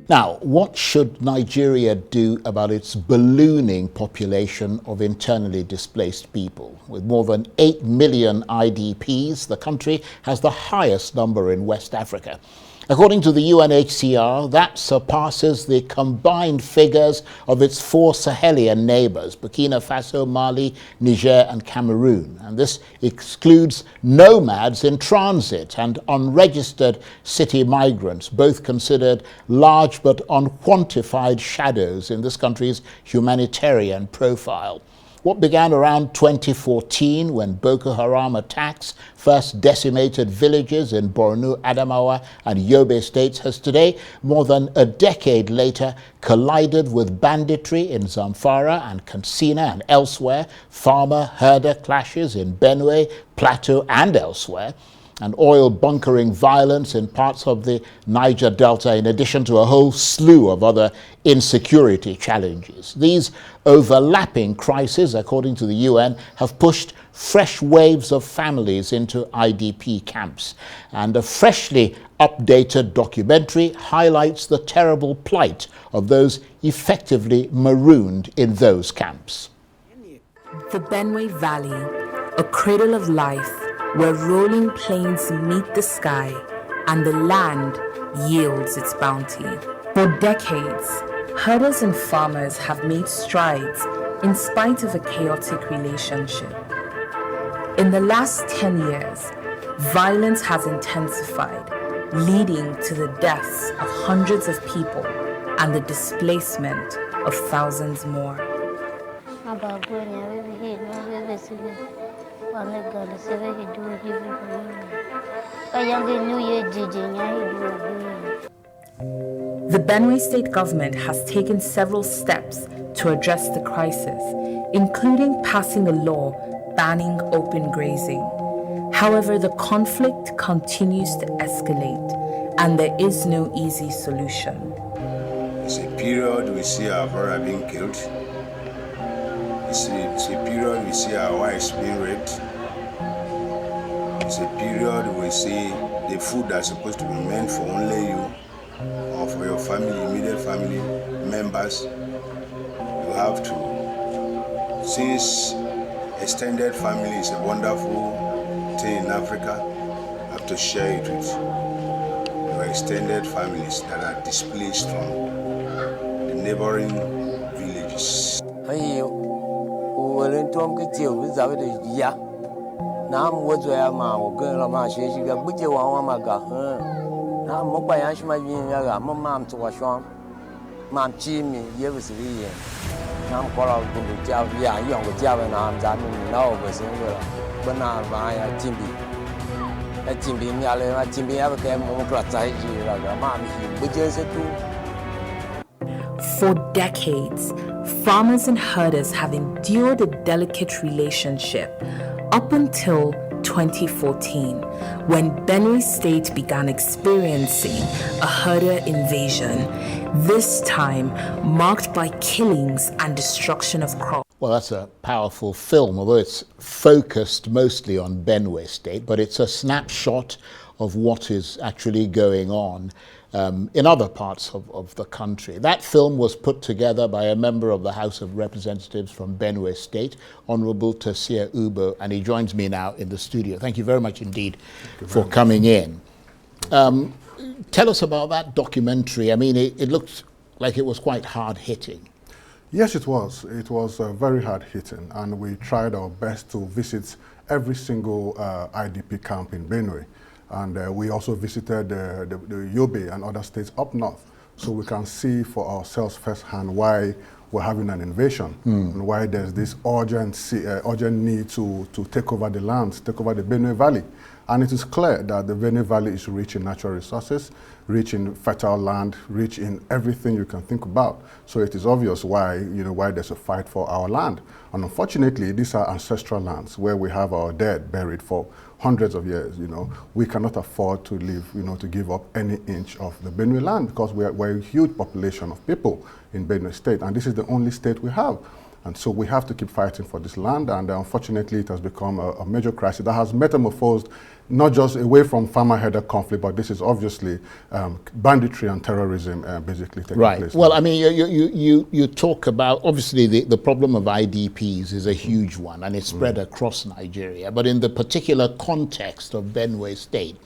Now, what should Nigeria do about its ballooning population of internally displaced people? With more than 8 million IDPs, the country has the highest number in West Africa. According to the UNHCR, that surpasses the combined figures of its 4 Sahelian neighbors, Burkina Faso, Mali, Niger and Cameroon. And this excludes nomads in transit and unregistered city migrants, both considered large but unquantified shadows in this country's humanitarian profile. What began around 2014 when Boko Haram attacks first decimated villages in Borno, Adamawa and Yobe states has today, more than a decade later, collided with banditry in Zamfara and Katsina and elsewhere, farmer-herder clashes in Benue, Plateau and elsewhere, and oil bunkering violence in parts of the Niger Delta, in addition to a whole slew of other insecurity challenges. These overlapping crises, according to the UN, have pushed fresh waves of families into IDP camps. And a freshly updated documentary highlights the terrible plight of those effectively marooned in those camps. The Benue Valley, a cradle of life, where rolling plains meet the sky and the land yields its bounty. For decades, herders and farmers have made strides in spite of a chaotic relationship. In the last 10 years, violence has intensified, leading to the deaths of hundreds of people and the displacement of thousands more. The Benue state government has taken several steps to address the crisis, including passing a law banning open grazing. However, the conflict continues to escalate, and there is no easy solution. It's a period we see our brother being killed. It's a period we see our wives being raped. It's a period we see the food that's supposed to be meant for only you or for your family, immediate family members. You have to, since extended family is a wonderful thing in Africa, you have to share it with your extended families that are displaced from the neighboring villages. For decades, farmers and herders have endured a delicate relationship up until 2014, when Benue State began experiencing a herder invasion, this time marked by killings and destruction of crops. Well, that's a powerful film, although it's focused mostly on Benue State, but it's a snapshot of what is actually going on in other parts of the country. That film was put together by a member of the House of Representatives from Benue State, Honorable Terseer Ugbor, and he joins me now in the studio. Thank you very much indeed for coming in. Tell us about that documentary. I mean, it looked like it was quite hard-hitting. Yes, it was. It was very hard-hitting, and we tried our best to visit every single IDP camp in Benue. And we also visited the Yobe and other states up north, so we can see for ourselves firsthand why we're having an invasion and why there's this urgent need to take over the lands, take over the Benue Valley. And it is clear that the Benue Valley is rich in natural resources, rich in fertile land, rich in everything you can think about. So it is obvious why, why there's a fight for our land. And unfortunately, these are ancestral lands where we have our dead buried for hundreds of years. We cannot afford to live, to give up any inch of the Benue land, because we're a huge population of people in Benue State, and this is the only state we have. And so we have to keep fighting for this land, and unfortunately it has become a major crisis that has metamorphosed not just away from farmer-headed conflict, but this is obviously banditry and terrorism basically taking place. Well, I mean, you talk about, obviously the problem of IDPs is a huge one, and it's spread across Nigeria. But in the particular context of Benue State,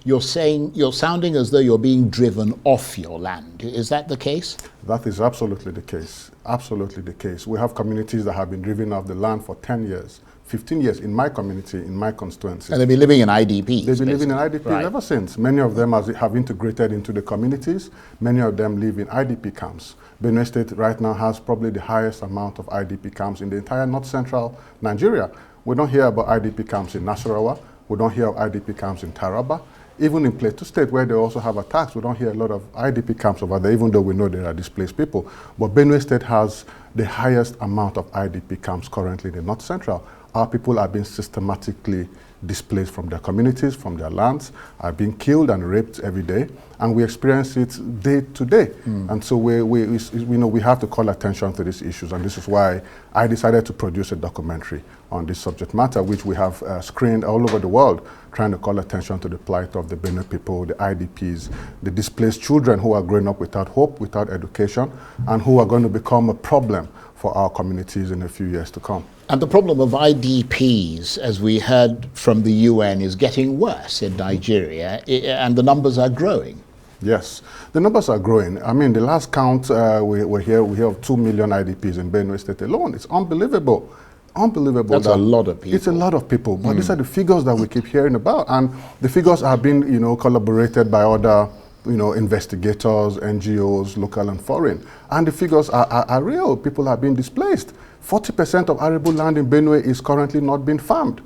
you're sounding as though you're being driven off your land. Is that the case? That is absolutely the case. Absolutely the case. We have communities that have been driven off the land for 10 years. 15 years in my community, in my constituency. And they've been living in IDPs. They've been living in IDPs ever since. Many of them have integrated into the communities. Many of them live in IDP camps. Benue State right now has probably the highest amount of IDP camps in the entire north-central Nigeria. We don't hear about IDP camps in Nasarawa. We don't hear of IDP camps in Taraba. Even in Plateau State, where they also have attacks, we don't hear a lot of IDP camps over there, even though we know there are displaced people. But Benue State has the highest amount of IDP camps currently in the north central. Our people are being systematically displaced from their communities, from their lands, are being killed and raped every day, and we experience it day to day. And so we have to call attention to these issues, and this is why I decided to produce a documentary on this subject matter, which we have screened all over the world, trying to call attention to the plight of the Benue people, the IDPs, the displaced children who are growing up without hope, without education, and who are going to become a problem for our communities in a few years to come. And the problem of IDPs, as we heard from the UN, is getting worse in Nigeria, and the numbers are growing. Yes, the numbers are growing. I mean, the last count we hear of 2 million IDPs in Benue State alone. It's unbelievable. Unbelievable. That's a lot of people. It's a lot of people, but these are the figures that we keep hearing about, and the figures have been, collaborated by other, investigators, NGOs, local and foreign, and the figures are real. People are being displaced. 40% of arable land in Benue is currently not being farmed.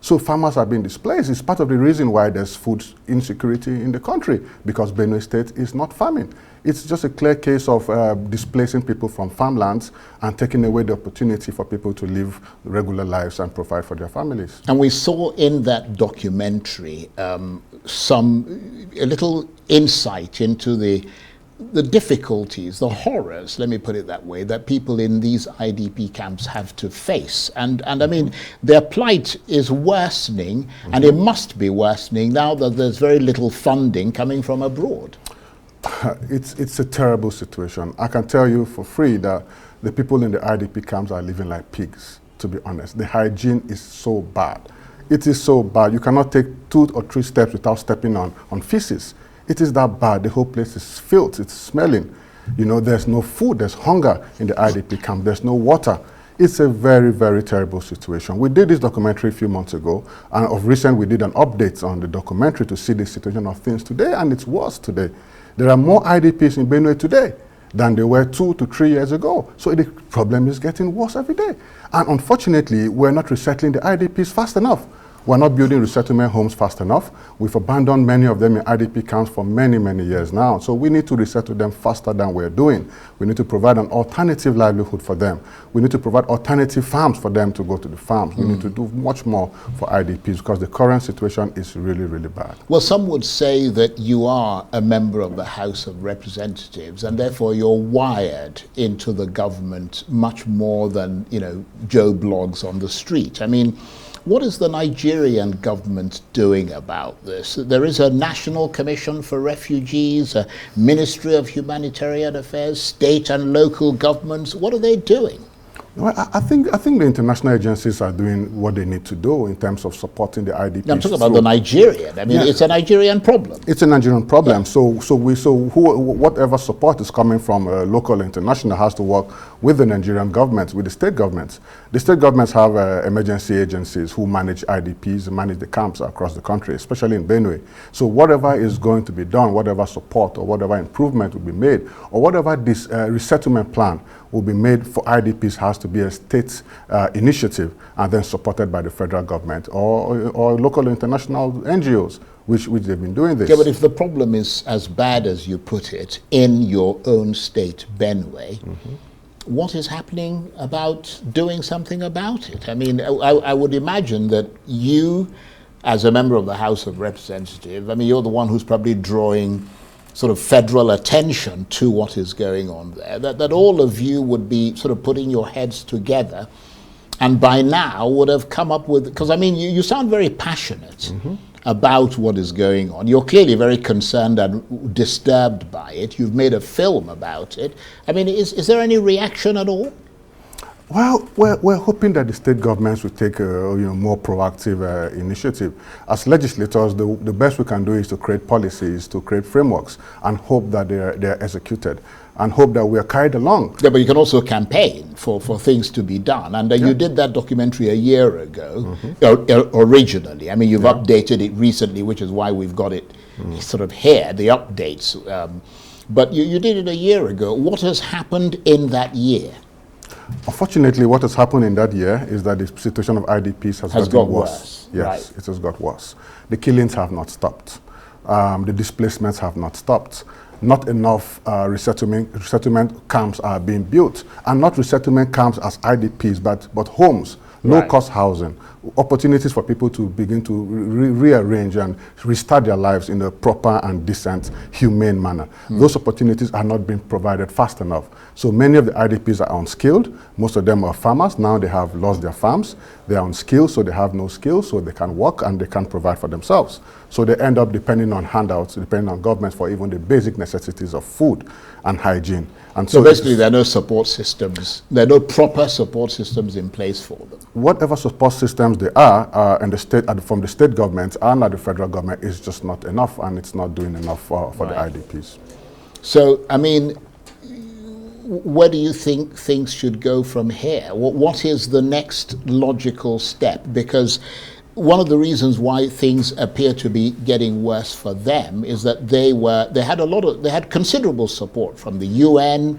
So farmers are being displaced. It's part of the reason why there's food insecurity in the country, because Benue State is not farming. It's just a clear case of displacing people from farmlands and taking away the opportunity for people to live regular lives and provide for their families. And we saw in that documentary a little insight into the difficulties, the horrors, let me put it that way, that people in these IDP camps have to face. And I mean, their plight is worsening, and it must be worsening now that there's very little funding coming from abroad. It's a terrible situation. I can tell you for free that the people in the IDP camps are living like pigs, to be honest. The hygiene is so bad. It is so bad. You cannot take 2 or 3 steps without stepping on feces. It is that bad. The whole place is filth. It's smelling. There's no food. There's hunger in the IDP camp. There's no water. It's a very, very terrible situation. We did this documentary a few months ago, and of recent we did an update on the documentary to see the situation of things today, and it's worse today. There are more IDPs in Benue today than there were 2 to 3 years ago. So the problem is getting worse every day. And unfortunately, we're not resettling the IDPs fast enough. We're not building resettlement homes fast enough. We've abandoned many of them in IDP camps for many, many years now. So we need to resettle them faster than we're doing. We need to provide an alternative livelihood for them. We need to provide alternative farms for them to go to the farms. We need to do much more for IDPs, because the current situation is really, really bad. Well, some would say that you are a member of the House of Representatives, and therefore you're wired into the government much more than, Joe Blogs on the street. I mean, what is the Nigerian government doing about this? There is a National Commission for Refugees, a Ministry of Humanitarian Affairs, state and local governments. What are they doing? Well, I think the international agencies are doing what they need to do in terms of supporting the IDPs. I'm talking about the Nigerian. I mean, it's a Nigerian problem. It's a Nigerian problem. Yeah. Whatever support is coming from local and international has to work with the Nigerian government, with the state governments. The state governments have emergency agencies who manage IDPs and manage the camps across the country, especially in Benue. So whatever is going to be done, whatever support or whatever improvement will be made, or whatever this resettlement plan will be made for IDPs has to be a state initiative, and then supported by the federal government or local international NGOs, which they've been doing this. Yeah, but if the problem is as bad as you put it in your own state, Benue, what is happening about doing something about it? I mean, I would imagine that you, as a member of the House of Representatives, I mean, you're the one who's probably drawing sort of federal attention to what is going on there, that all of you would be sort of putting your heads together and by now would have come up with, because I mean, you sound very passionate about what is going on. You're clearly very concerned and disturbed by it. You've made a film about it. I mean, is there any reaction at all? Well, we're hoping that the state governments will take a more proactive initiative. As legislators, the best we can do is to create policies, to create frameworks, and hope that they're executed, and hope that we are carried along. Yeah, but you can also campaign for things to be done. And you did that documentary a year ago, originally. I mean, you've updated it recently, which is why we've got it sort of here, the updates. But you did it a year ago. What has happened in that year? Unfortunately, what has happened in that year is that the situation of IDPs has gotten worse. Yes, right. It has got worse. The killings have not stopped. The displacements have not stopped. Not enough resettlement camps are being built, and not resettlement camps as IDPs, but homes, low-cost housing, opportunities for people to begin to rearrange and restart their lives in a proper and decent, humane manner. Those opportunities are not being provided fast enough. So many of the IDPs are unskilled. Most of them are farmers. Now they have lost their farms. They are unskilled, so they have no skills, so they can work and they can't provide for themselves. So they end up depending on handouts, depending on governments for even the basic necessities of food and hygiene. And so basically there are no support systems, there are no proper support systems in place for them. Whatever support systems there are in the state, from the state government and at the federal government, is just not enough, and it's not doing enough for the IDPs. So, I mean, where do you think things should go from here? What is the next logical step? Because one of the reasons why things appear to be getting worse for them is that they had considerable support from the UN,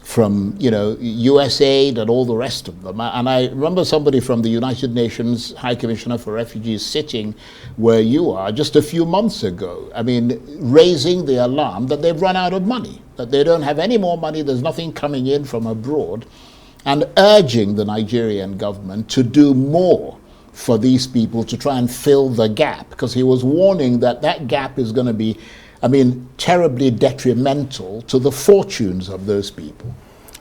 from USAID and all the rest of them. And I remember somebody from the United Nations High Commissioner for Refugees sitting where you are just a few months ago. I mean, raising the alarm that they've run out of money, that they don't have any more money, there's nothing coming in from abroad, and urging the Nigerian government to do more for these people to try and fill the gap, because he was warning that that gap is going to be, I mean, terribly detrimental to the fortunes of those people.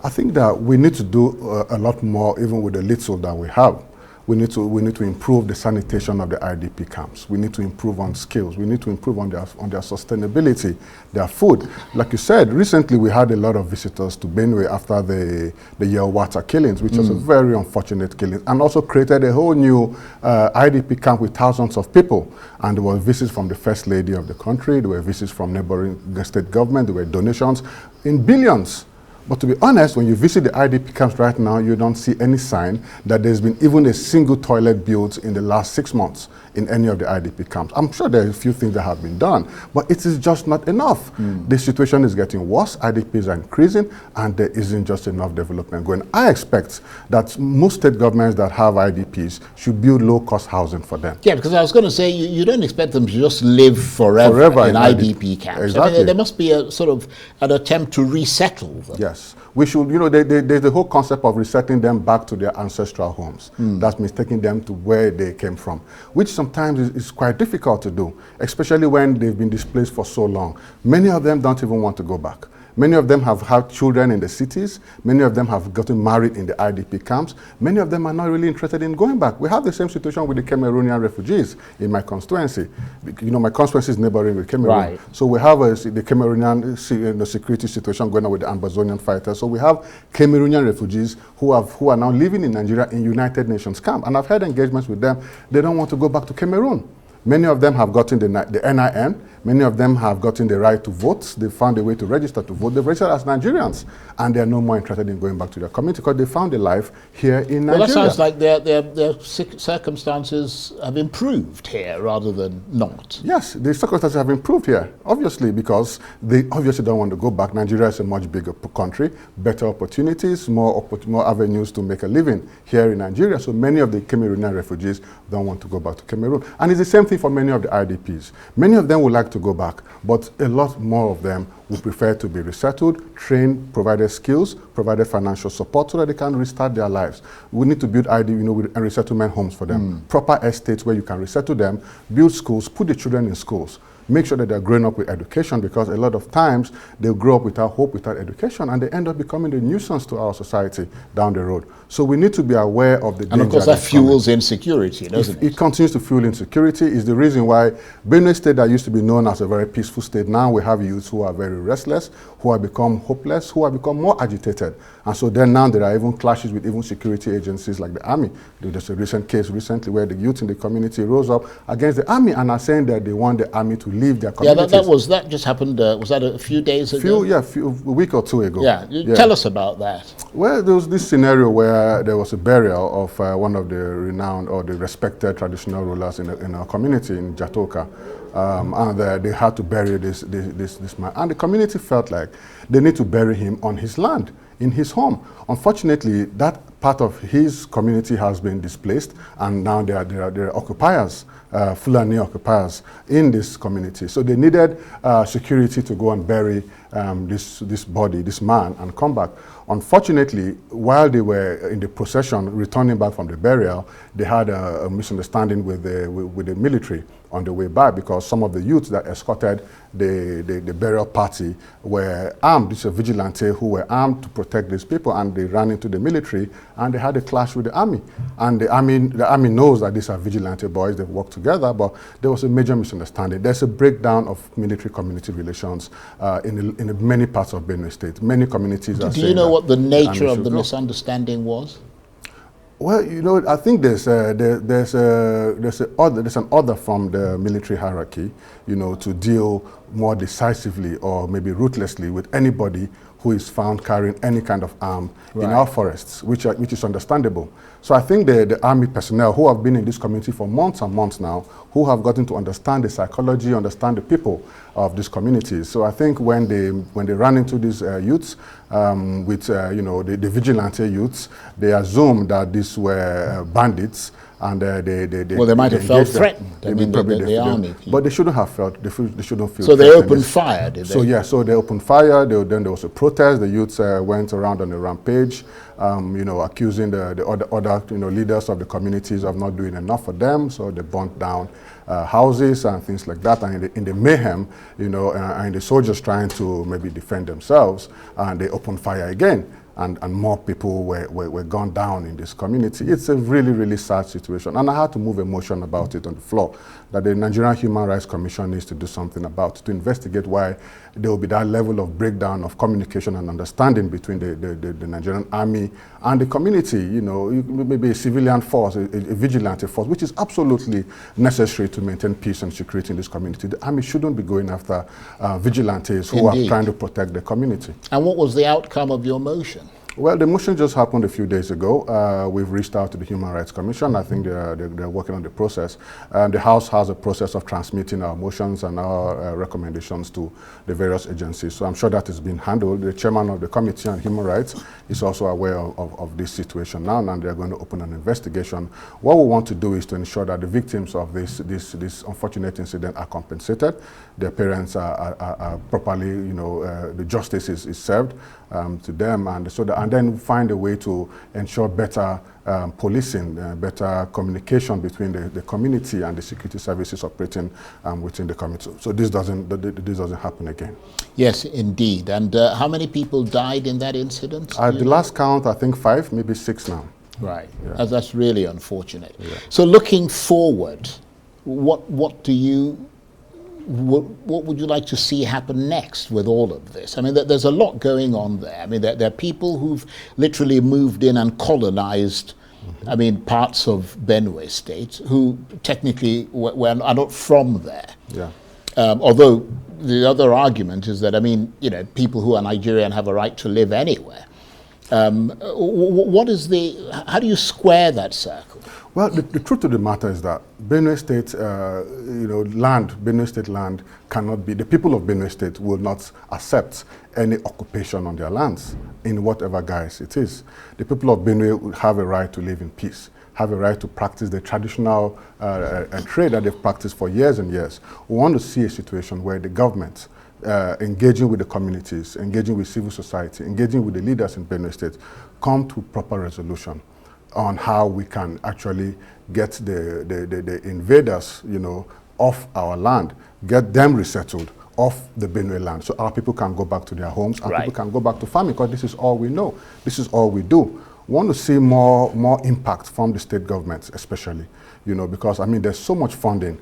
I think that we need to do a lot more, even with the little that we have. We need to improve the sanitation of the IDP camps. We need to improve on skills. We need to improve on their sustainability, their food. Like you said, recently we had a lot of visitors to Benue after the Yelwata killings, which was a very unfortunate killing, and also created a whole new IDP camp with thousands of people. And there were visits from the First Lady of the country, there were visits from neighboring state government, there were donations in billions. But to be honest, when you visit the IDP camps right now, you don't see any sign that there's been even a single toilet built in the last 6 months in any of the IDP camps. I'm sure there are a few things that have been done, but it is just not enough. The situation is getting worse, IDPs are increasing, and there isn't just enough development going. I expect that most state governments that have IDPs should build low-cost housing for them. Yeah, because I was going to say, you don't expect them to just live forever in IDP camps. Exactly. I mean, there must be a sort of an attempt to resettle them. Yes. We should, there's the whole concept of resetting them back to their ancestral homes. That means taking them to where they came from, which sometimes is quite difficult to do, especially when they've been displaced for so long. Many of them don't even want to go back. Many of them have had children in the cities. Many of them have gotten married in the IDP camps. Many of them are not really interested in going back. We have the same situation with the Cameroonian refugees in my constituency. My constituency is neighboring with Cameroon. Right. So we have the Cameroonian security situation going on with the Ambazonian fighters. So we have Cameroonian refugees who are now living in Nigeria in United Nations camp. And I've had engagements with them. They don't want to go back to Cameroon. Many of them have gotten the NIN. Many of them have gotten the right to vote. They found a way to register to vote. They've registered as Nigerians, and they are no more interested in going back to their community because they found a life here in Nigeria. Well, that sounds like their circumstances have improved here rather than not. Yes, the circumstances have improved here, obviously, because they obviously don't want to go back. Nigeria is a much bigger country, better opportunities, more avenues to make a living here in Nigeria. So many of the Cameroonian refugees don't want to go back to Cameroon. And it's the same thing for many of the IDPs. Many of them would like to go back, but a lot more of them would prefer to be resettled, trained, provided skills, provided financial support so that they can restart their lives. We need to build resettlement homes for them, proper estates where you can resettle them, build schools, put the children in schools. make sure that they're growing up with education, because a lot of times they grow up without hope, without education, and they end up becoming a nuisance to our society down the road. So we need to be aware of the danger. And of course that fuels insecurity, doesn't it? It continues to fuel insecurity. Is the reason why Benue State, that used to be known as a very peaceful state, now we have youths who are very restless, who have become hopeless, who have become more agitated. And so then now there are even clashes with even security agencies like the army. There's a recent case recently where the youth in the community rose up against the army and are saying that they want the army to leave their communities. Yeah, that just happened, was that a few days ago? A week or two ago. Yeah, tell us about that. Well, there was this scenario where there was a burial of one of the renowned or the respected traditional rulers in our community in Jatoka. And they had to bury this man. And the community felt like they need to bury him on his land, in his home. Unfortunately, that part of his community has been displaced, and now there are occupiers, Fulani occupiers in this community. So they needed security to go and bury this body, this man, and come back. Unfortunately, while they were in the procession returning back from the burial, they had a misunderstanding with the military on the way back, because some of the youths that escorted the burial party were armed. These are vigilante who were armed to protect these people, and they ran into the military and they had a clash with the army. And the army knows that these are vigilante boys, they've worked together, but there was a major misunderstanding. There's a breakdown of military-community relations in many parts of Benue State. Many communities are saying. Do you know what the nature of the misunderstanding was? Well, you know, I think there's an order from the military hierarchy, you know, to deal more decisively or maybe ruthlessly with anybody who is found carrying any kind of arm in our forests, which is understandable. So I think the army personnel who have been in this community for months and months now, who have gotten to understand the psychology, understand the people of these communities. So I think when they ran into these youths with you know, the vigilante youths, they assumed that these were bandits. And they might have felt threatened. The army. But they shouldn't have felt. They shouldn't feel. So they opened fire, did they? So yeah. So they opened fire. Then there was a protest. The youths went around on a rampage, you know, accusing the other you know, leaders of the communities of not doing enough for them. So they burnt down houses and things like that. And in the mayhem, you know, and the soldiers trying to maybe defend themselves, and they opened fire again. And more people were gone down in this community. It's a really, really sad situation. And I had to move emotion about it on the floor, that the Nigerian Human Rights Commission needs to do something about it, to investigate why there will be that level of breakdown of communication and understanding between the Nigerian army and the community. You know, maybe a civilian force, a vigilante force, which is absolutely necessary to maintain peace and security in this community. The army shouldn't be going after vigilantes who are trying to protect the community. And what was the outcome of your motion? Well, the motion just happened a few days ago. We've reached out to the Human Rights Commission. I think they're working on the process. The House has a process of transmitting our motions and our recommendations to the various agencies. So I'm sure that is being handled. The chairman of the Committee on Human Rights is also aware of this situation now, and they're going to open an investigation. What we want to do is to ensure that the victims of this unfortunate incident are compensated, their parents are properly, you know, the justice is served to them, and then find a way to ensure better policing, better communication between the community and the security services operating within the community. So this doesn't happen again. Yes, indeed. And how many people died in that incident? At the last count, I think 5, maybe 6 now. Right. Yeah. That's really unfortunate. Yeah. So looking forward, what would you like to see happen next with all of this? I mean, there's a lot going on there. I mean, there are people who've literally moved in and colonized, I mean, parts of Benue State who technically are not from there. Yeah. Although the other argument is that, I mean, you know, people who are Nigerian have a right to live anywhere. How do you square that circle? Well, the truth of the matter is that Benue State, you know, Benue State land cannot be, the people of Benue State will not accept any occupation on their lands in whatever guise it is. The people of Benue have a right to live in peace, have a right to practice the traditional trade that they've practiced for years and years. We want to see a situation where the government, engaging with the communities, engaging with civil society, engaging with the leaders in Benue State, come to proper resolution on how we can actually get the invaders, you know, off our land, get them resettled off the Benue land, so our people can go back to their homes and people can go back to farming, because this is all we know. This is all we do. We want to see more impact from the state governments, especially, you know, because I mean there's so much funding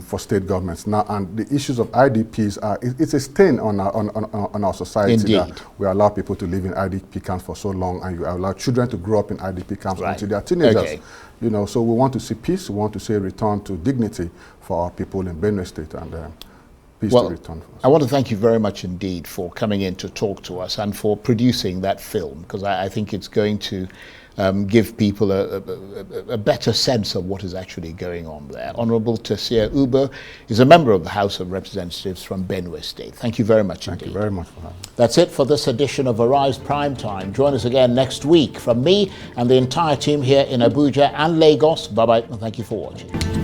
for state governments now, and the issues of IDPs are it's a stain on our society. Indeed. That we allow people to live in IDP camps for so long, and you allow children to grow up in IDP camps until they are teenagers. Okay. You know, so we want to see peace. We want to see a return to dignity for our people in Benue State, and peace to return for us. I want to thank you very much indeed for coming in to talk to us and for producing that film, because I think it's going to give people a better sense of what is actually going on there. Honourable Terseer Ugbor is a member of the House of Representatives from Benue State. Thank you very much indeed. Thank you very much for having me. That's it for this edition of Arise Prime Time. Join us again next week. From me and the entire team here in Abuja and Lagos, bye-bye and thank you for watching.